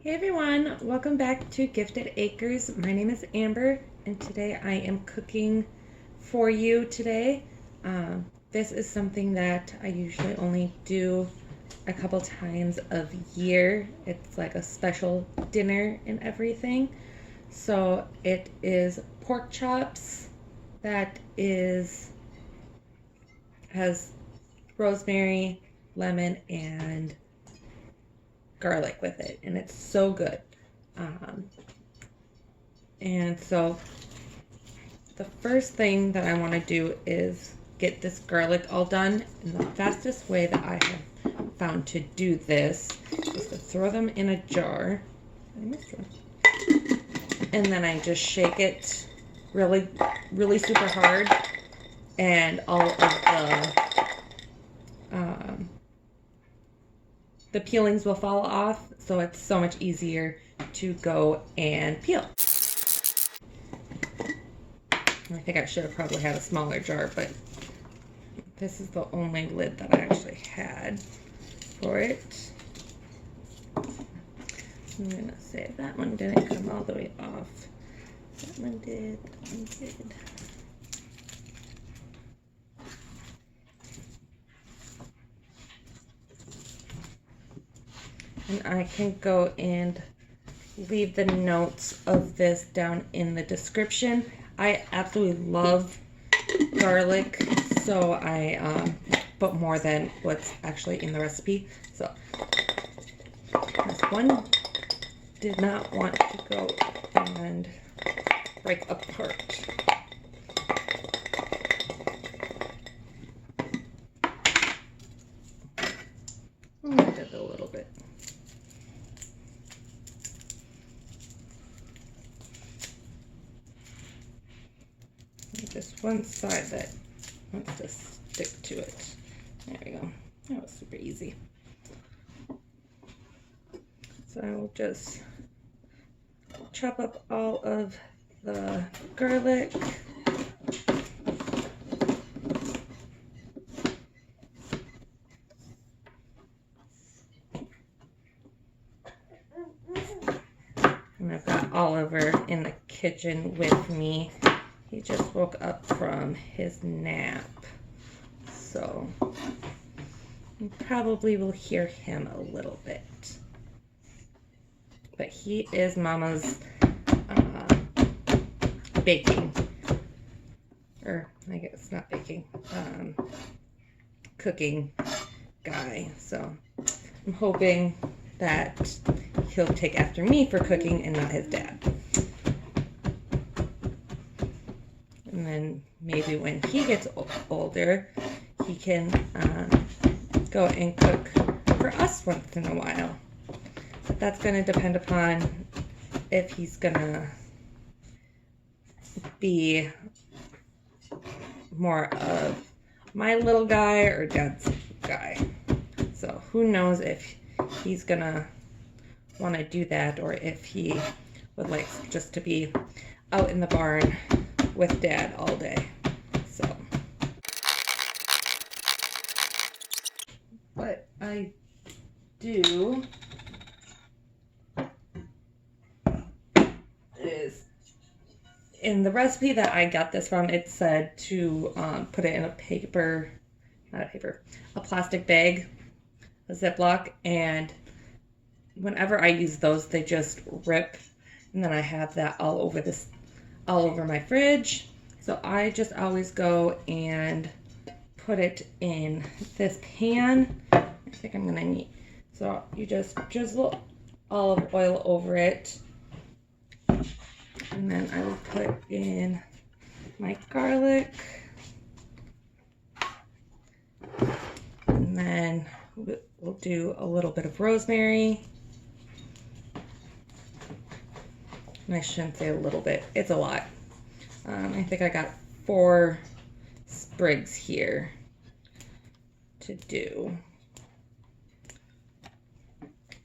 Hey everyone, welcome back to Gifted Acres. My name is Amber and today I am cooking for you today. This is something that I usually only do a couple times a year. It's like a special dinner and everything. So it is pork chops that has rosemary, lemon, and garlic with it, and it's so good. And so the first thing that I want to do is get this garlic all done, and the fastest way that I have found to do this is to throw them in a jar. I missed one. And then I just shake it really super hard, and all of the peelings will fall off, so it's so much easier to go and peel. I think I should have probably had a smaller jar, but this is the only lid that I actually had for it. I'm gonna say that one didn't come all the way off. That one did, that one did. And I can go and leave the notes of this down in the description. I absolutely love garlic, so I put more than what's actually in the recipe. So this one did not want to go and break apart. I did a little bit. Just one side that wants to stick to it. There we go. That was super easy. So I will just chop up all of the garlic. And I've got Oliver in the kitchen with me. He just woke up from his nap, so you probably will hear him a little bit. But he is Mama's baking, or I guess not baking, cooking guy. So I'm hoping that he'll take after me for cooking and not his dad. And then maybe when he gets older, he can go and cook for us once in a while. But that's going to depend upon if he's going to be more of my little guy or dad's guy. So who knows if he's going to want to do that, or if he would like just to be out in the barn with dad all day. So what I do is, in the recipe that I got this from, it said to put it in a plastic bag, a Ziploc, and whenever I use those, they just rip, and then I have that all over my fridge. So I just always go and put it in this pan. I think I'm gonna need, so you just drizzle olive oil over it, and then I will put in my garlic, and then we'll do a little bit of rosemary. And I shouldn't say a little bit, it's a lot. I think I got 4 sprigs here to do.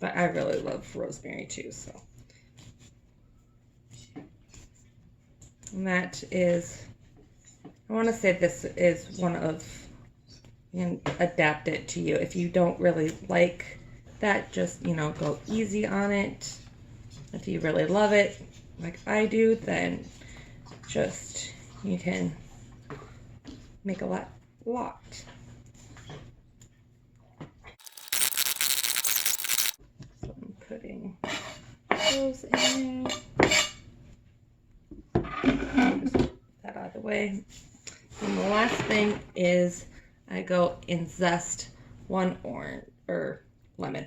But I really love rosemary too, so. And that is, I want to say this is one of, you can adapt it to you. If you don't really like that, just, go easy on it. If you really love it, like I do, then just, you can make a lot. So I'm putting those in there. Just get that out of the way. And the last thing is I go and zest one orange or lemon.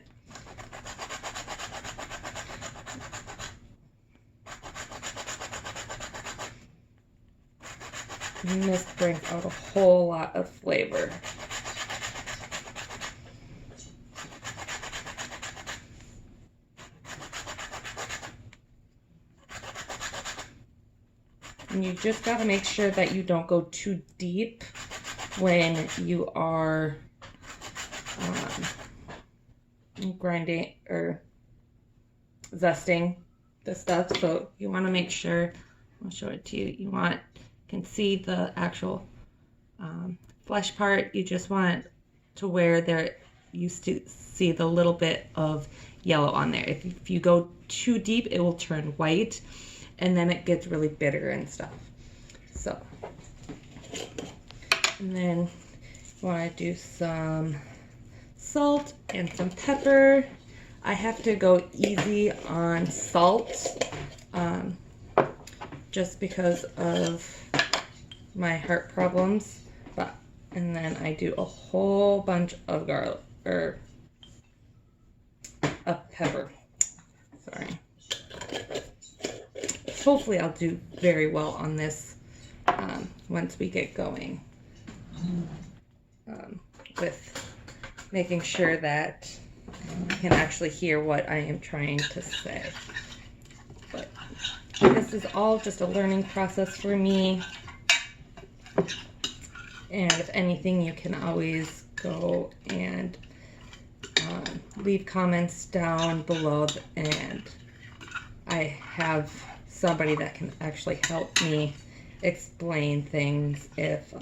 And this brings out a whole lot of flavor. And you just got to make sure that you don't go too deep when you are grinding or zesting the stuff. So you want to make sure, I'll show it to you, you can see the actual flesh part. You just want it to where there used to see the little bit of yellow on there. If you go too deep, it will turn white, and then it gets really bitter and stuff. So, and then you want to do some salt and some pepper. I have to go easy on salt just because of my heart problems, and then I do a whole bunch of garlic or of pepper. Sorry. Hopefully I'll do very well on this once we get going with making sure that you can actually hear what I am trying to say. But this is all just a learning process for me. And if anything, you can always go and leave comments down below, and I have somebody that can actually help me explain things if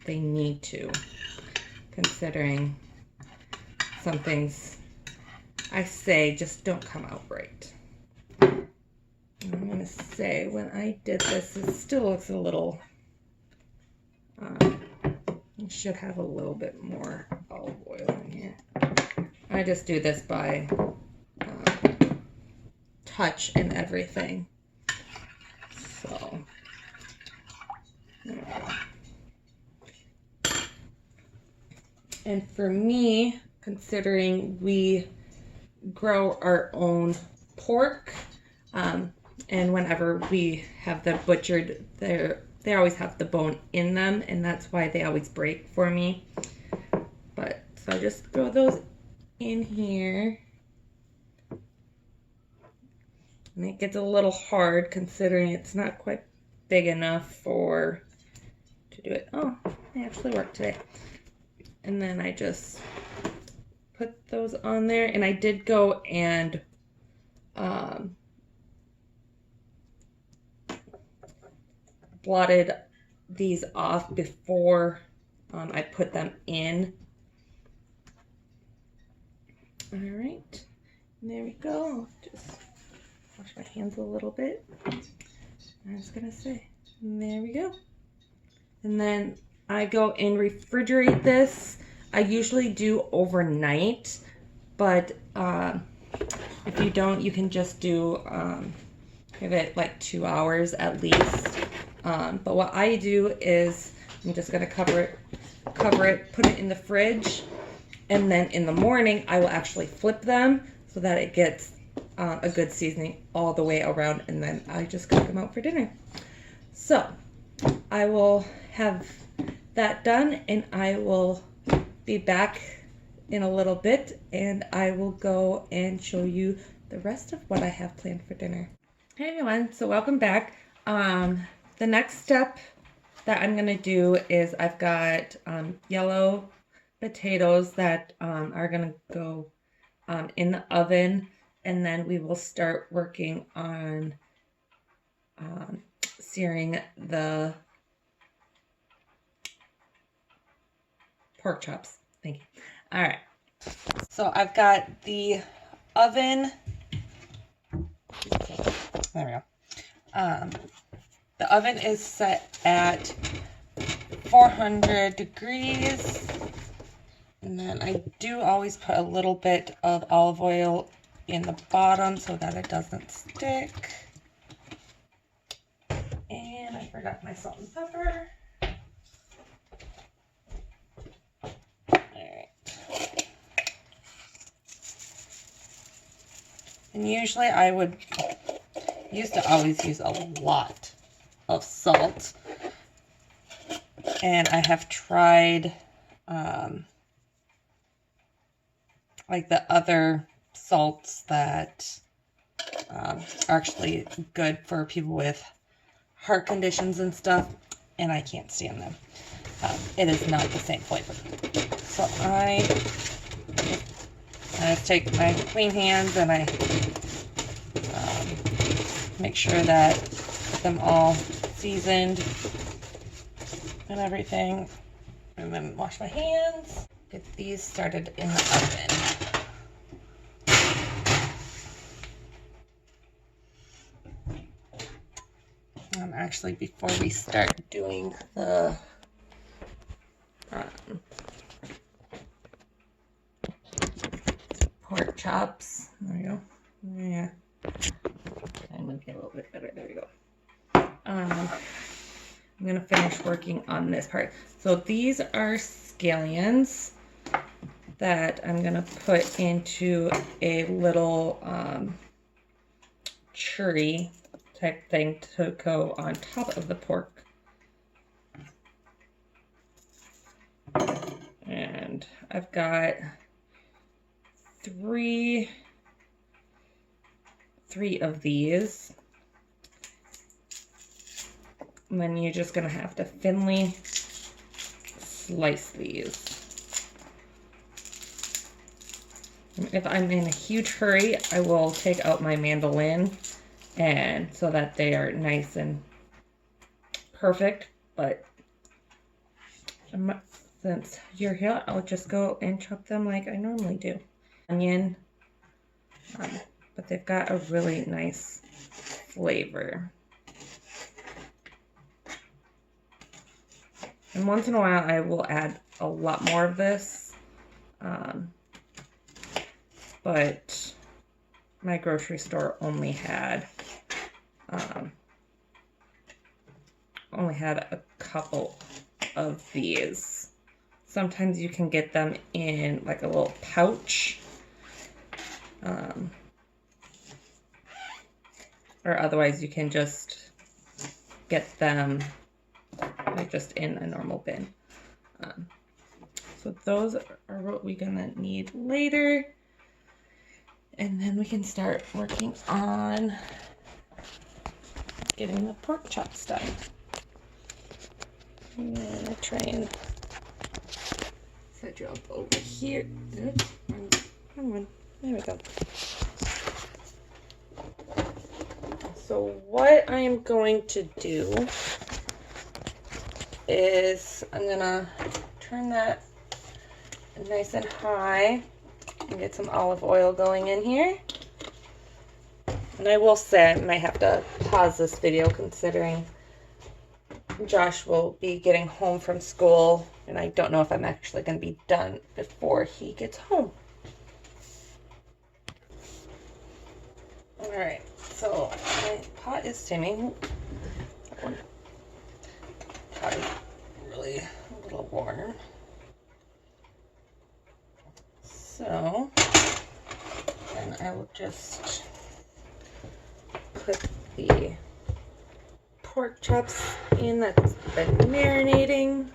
they need to, considering some things I say just don't come out right. I'm going to say, when I did this, it still looks a little, you should have a little bit more olive oil in here. I just do this by touch and everything. So, there we go. And for me, considering we grow our own pork, and whenever we have them butchered, they always have the bone in them, and that's why they always break for me. But so I just throw those in here, and it gets a little hard considering it's not quite big enough to do it. Oh, it actually worked today. And then I just put those on there, and I did go and blotted these off before I put them in. All right, and there we go. Just wash my hands a little bit. I was gonna say, and there we go. And then I go and refrigerate this. I usually do overnight, but if you don't, you can just do give it like 2 hours at least. But what I do is I'm just gonna cover it, put it in the fridge, and then in the morning I will actually flip them so that it gets a good seasoning all the way around, and then I just cook them out for dinner. So I will have that done, and I will be back in a little bit, and I will go and show you the rest of what I have planned for dinner. Hey everyone, so welcome back. The next step that I'm gonna do is I've got yellow potatoes that are gonna go in the oven, and then we will start working on searing the pork chops. Thank you. All right, so I've got the oven There we go. The oven is set at 400 degrees. And then I do always put a little bit of olive oil in the bottom so that it doesn't stick. And I forgot my salt and pepper. Alright. And usually I used to always use a lot of salt. And I have tried like the other salts that are actually good for people with heart conditions and stuff, and I can't stand them. It is not the same flavor. So I just take my clean hands and I make sure that them all seasoned and everything, and then wash my hands. Get these started in the oven. Actually, before we start doing the pork chops, there we go. Yeah, I'm gonna get a little bit better. There we go. I'm gonna finish working on this part. So these are scallions that I'm gonna put into a little churry type thing to go on top of the pork. And I've got three of these. And then you're just gonna have to thinly slice these. If I'm in a huge hurry, I will take out my mandolin, and so that they are nice and perfect. But since you're here, I'll just go and chop them like I normally do. Onion, but they've got a really nice flavor. And once in a while, I will add a lot more of this. But my grocery store only had a couple of these. Sometimes you can get them in like a little pouch, or otherwise you can just get them like just in a normal bin. So those are what we're gonna need later. And then we can start working on getting the pork chops done. I'm gonna try and set you up over here. Oops. Come on. There we go. So what I am going to do is I'm gonna turn that nice and high and get some olive oil going in here. And I will say I might have to pause this video considering Josh will be getting home from school, and I don't know if I'm actually going to be done before he gets home. Alright, so my pot is steaming. That one pot is really a little warm. So, then I will just put the pork chops in that's been marinating.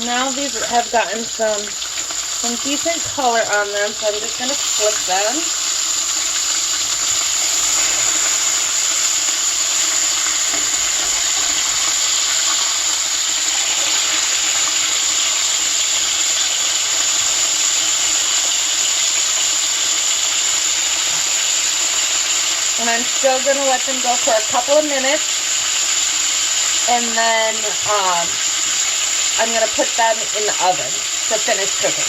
Now these have gotten some decent color on them, so I'm just going to flip them. And I'm still going to let them go for a couple of minutes. And then I'm going to put them in the oven to finish cooking.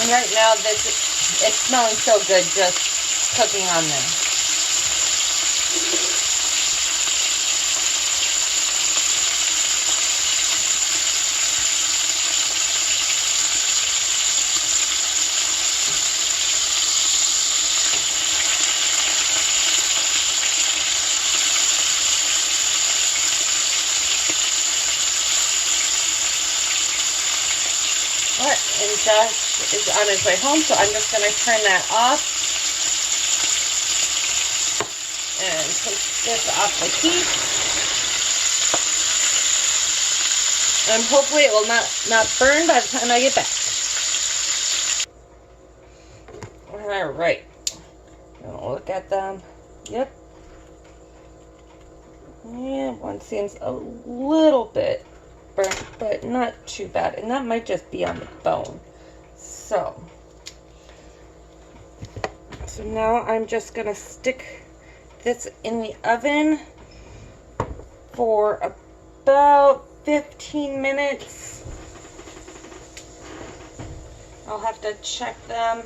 And right now, it's smelling so good just cooking on there. And Josh is on his way home, so I'm just going to turn that off and take this off the heat. And hopefully it will not burn by the time I get back. Alright, look at them. Yep. Yeah, one seems a little bit burnt, but not too bad, and that might just be on the bone. So now I'm just gonna stick this in the oven for about 15 minutes. I'll have to check them.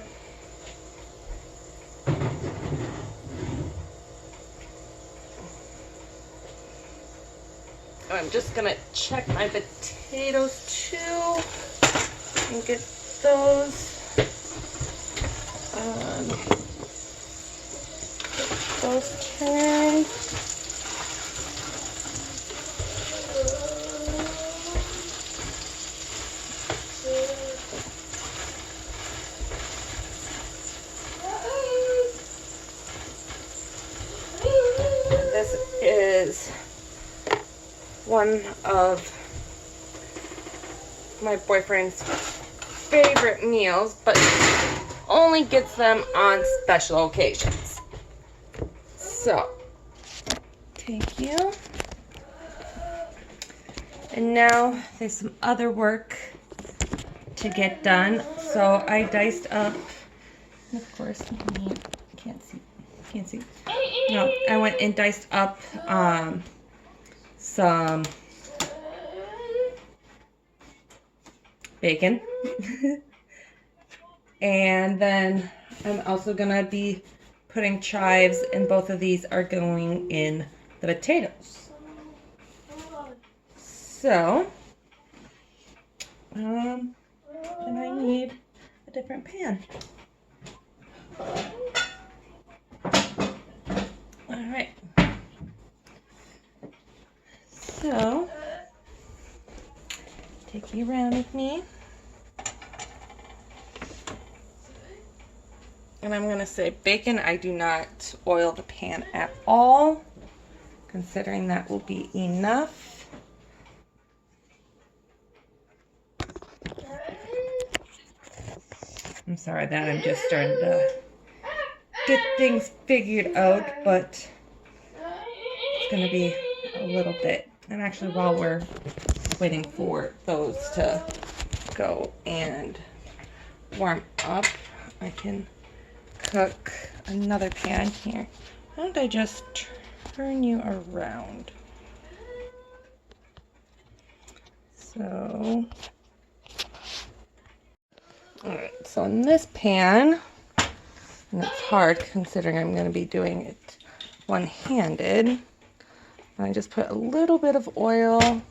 I'm just gonna check my potatoes too and get those turned. This is one of my boyfriend's favorite meals, but only gets them on special occasions. So, thank you. And now there's some other work to get done. So I diced up, and of course, you can't see. No, I went and diced up some bacon. And then I'm also gonna be putting chives, and both of these are going in the potatoes. So, and I need a different pan. All right. So, take you around with me. And I'm going to say bacon, I do not oil the pan at all, considering that will be enough. I'm sorry that I'm just starting to get things figured out, but it's going to be a little bit. And actually, while we're waiting for those to go and warm up, I can cook another pan here. Why don't I just turn you around? So, alright, so in this pan, and it's hard considering I'm going to be doing it one-handed, I just put a little bit of oil.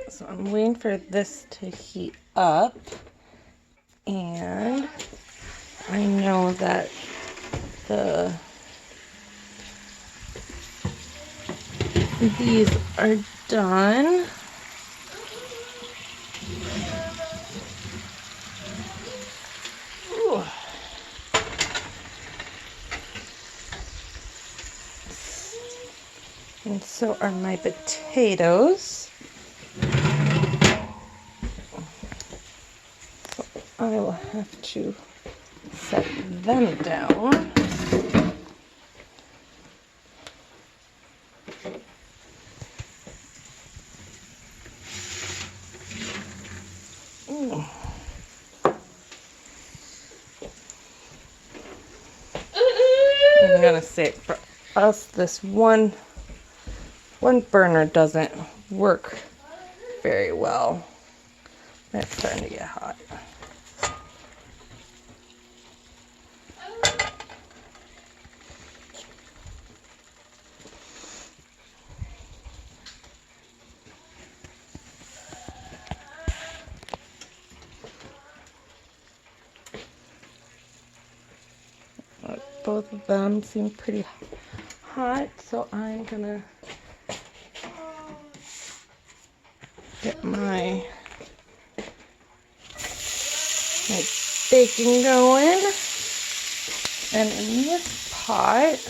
So I'm waiting for this to heat up, and I know that these are done. Ooh. And so are my potatoes. I will have to set them down. I'm gonna say for us, this one burner doesn't work very well. It's starting to get hot. Both of them seem pretty hot, so I'm gonna get my baking going. And in this pot,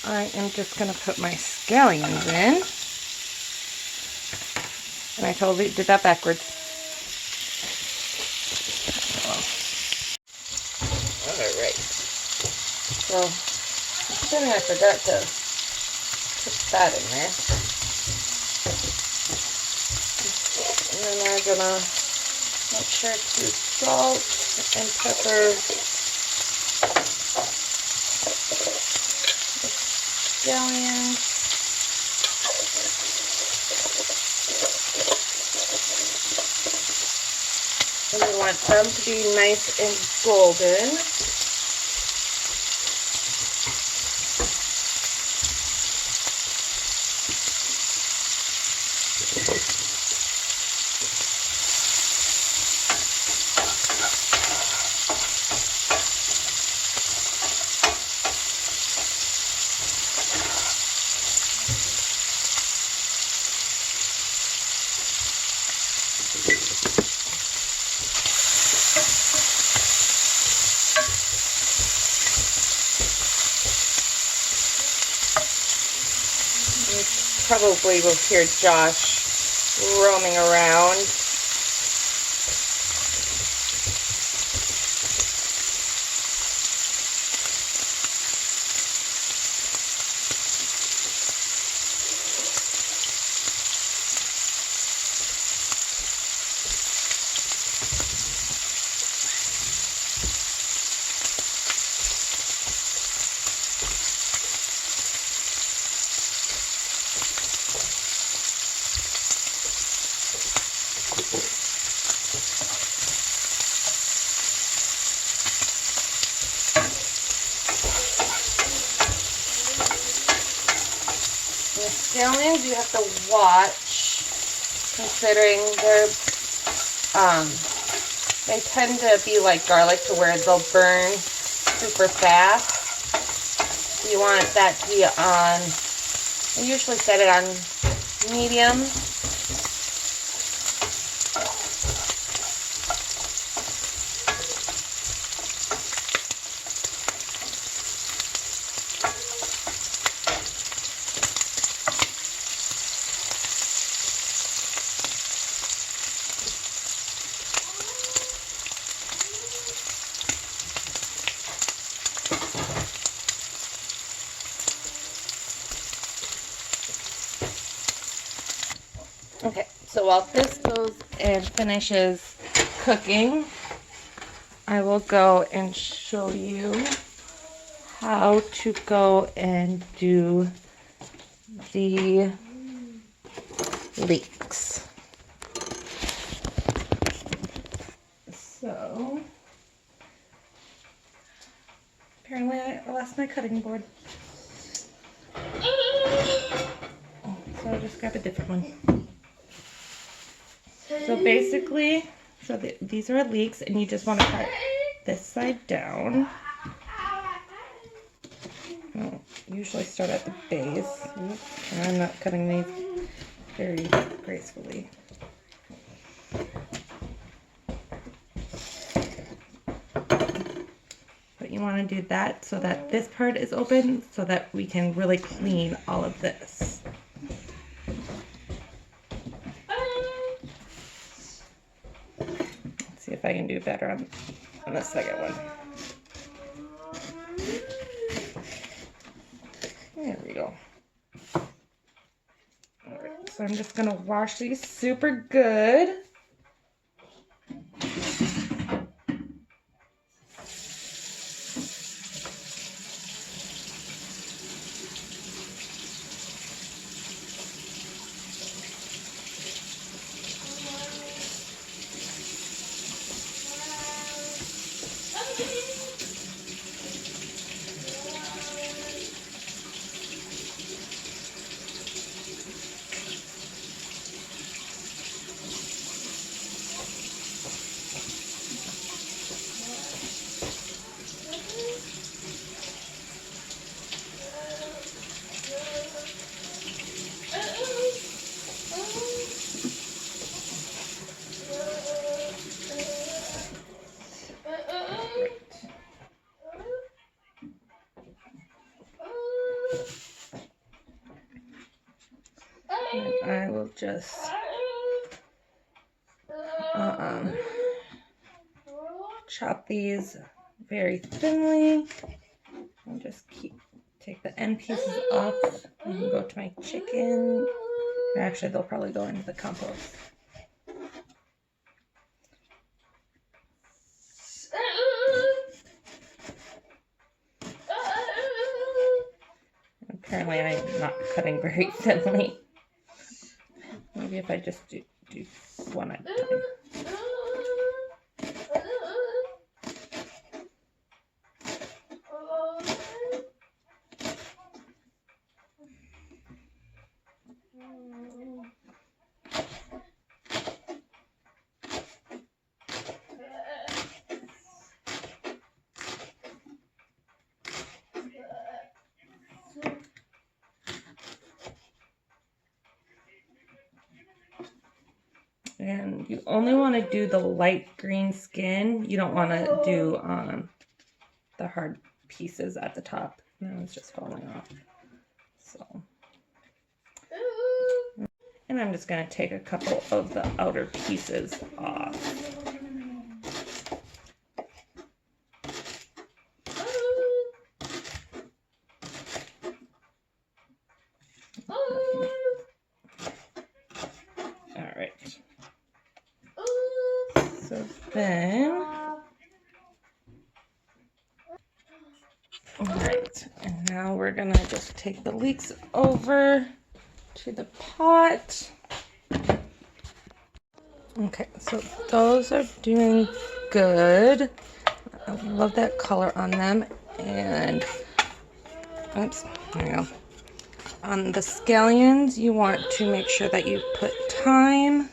I am just gonna put my scallions in. And I totally did that backwards. Alright. So, then I forgot to put that in there. And then I'm gonna make sure to salt and pepper the scallions. And you want them to be nice and golden. Probably will hear Josh roaming around. Scallions you have to watch, considering they tend to be like garlic to where they'll burn super fast. So you want that to be on, I usually set it on medium. Okay, so while this goes and finishes cooking, I will go and show you how to go and do the leeks. So, apparently I lost my cutting board. So I'll just grab a different one. So basically, these are leeks, and you just want to cut this side down. I'll usually start at the base. And I'm not cutting these very gracefully. But you want to do that so that this part is open, so that we can really clean all of this. if I can do better on the second one. There we go. Alright, so I'm just gonna wash these super good. And I will just chop these very thinly and just take the end pieces off and go to my chicken. Actually, they'll probably go into the compost. Apparently, I'm not cutting very thinly. Maybe if I just do one at a time. And you only want to do the light green skin. You don't want to do the hard pieces at the top. Now it's just falling off. So, and I'm just going to take a couple of the outer pieces off. All right. So then, all right, and now we're gonna just take the leeks over to the pot. Okay, so those are doing good. I love that color on them. And, oops, there we go. On the scallions, you want to make sure that you put thyme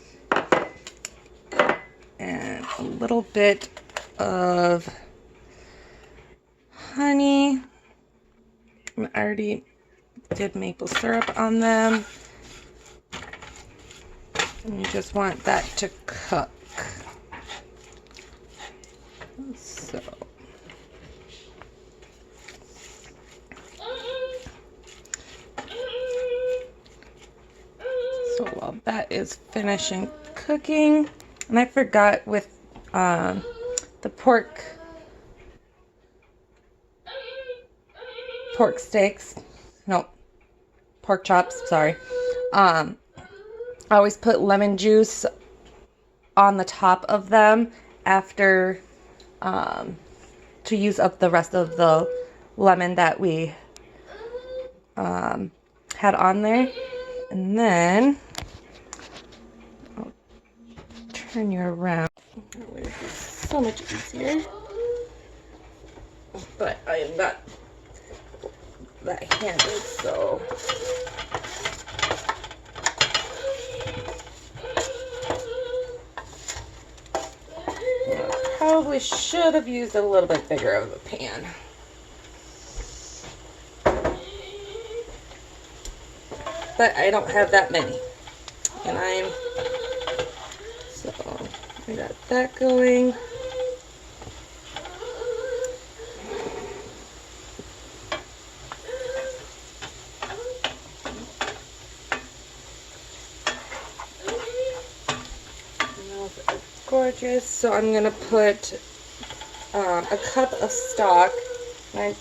and a little bit of honey. I already did maple syrup on them. And you just want that to cook. So while that is finishing cooking, and I forgot with the pork steaks, no, pork chops, sorry. I always put lemon juice on the top of them after to use up the rest of the lemon that we had on there. And then I'll turn you around. It would be so much easier, but I am not that handy, so I probably should have used a little bit bigger of a pan. But I don't have that many, and so I got that going. cartridges. So I'm going to put a cup of stock. And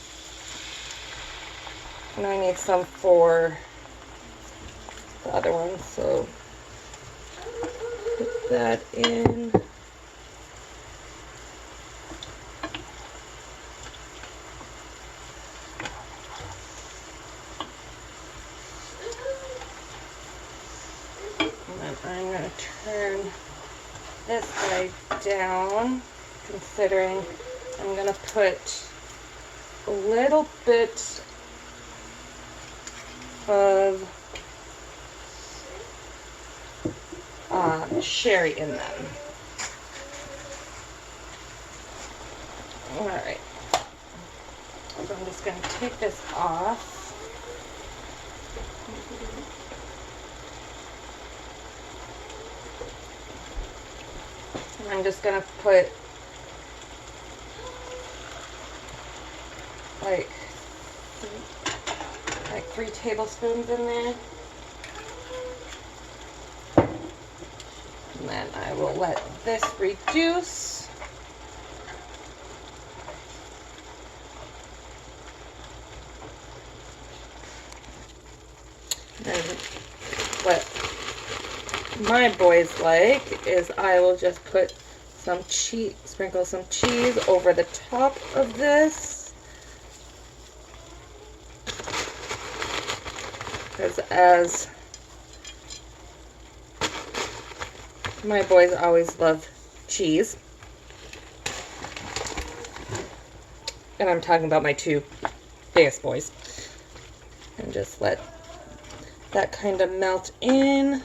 I need some for the other one. So put that in. I'm going to turn this guy down, considering I'm going to put a little bit of sherry in them. Alright, so I'm just going to take this off. I'm just going to put like 3 tablespoons in there. And then I will let this reduce. And what my boys like is I will just put some cheese, sprinkle some cheese over the top of this, because as my boys always love cheese, and I'm talking about my 2 biggest boys, and just let that kind of melt in.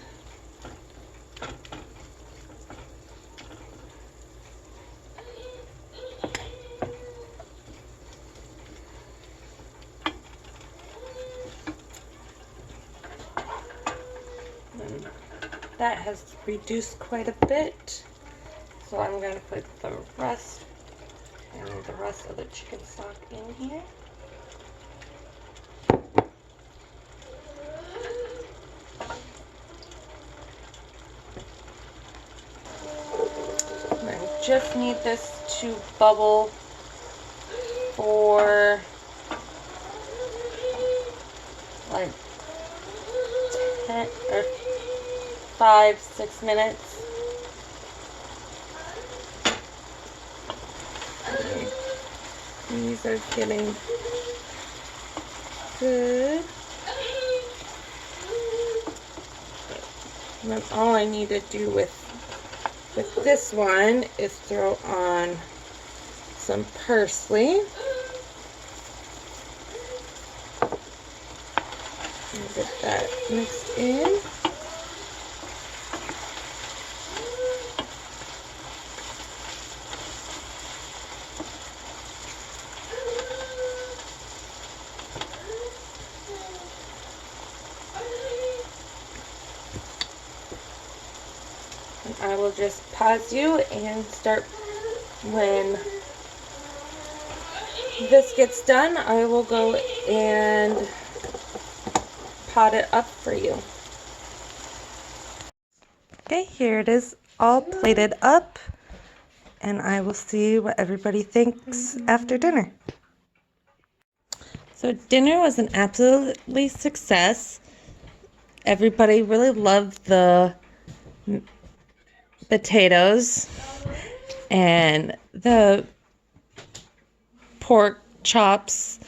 That has reduced quite a bit, so I'm going to put the rest of the chicken stock in here. And I just need this to bubble for like 10 or 5-6 minutes. These are getting good. And then all I need to do with this one is throw on some parsley. And get that mixed in. I will just pause you and start when this gets done. I will go and pot it up for you. Okay, here it is all plated up, and I will see what everybody thinks after dinner. So dinner was an absolutely success. Everybody really loved the potatoes, and the pork chops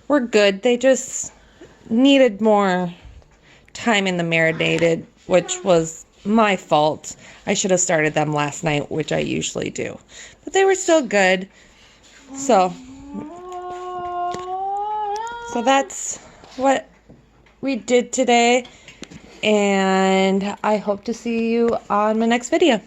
were good. They just needed more time in the marinated, which was my fault. I should have started them last night, which I usually do, but they were still good. So that's what we did today, and I hope to see you on my next video.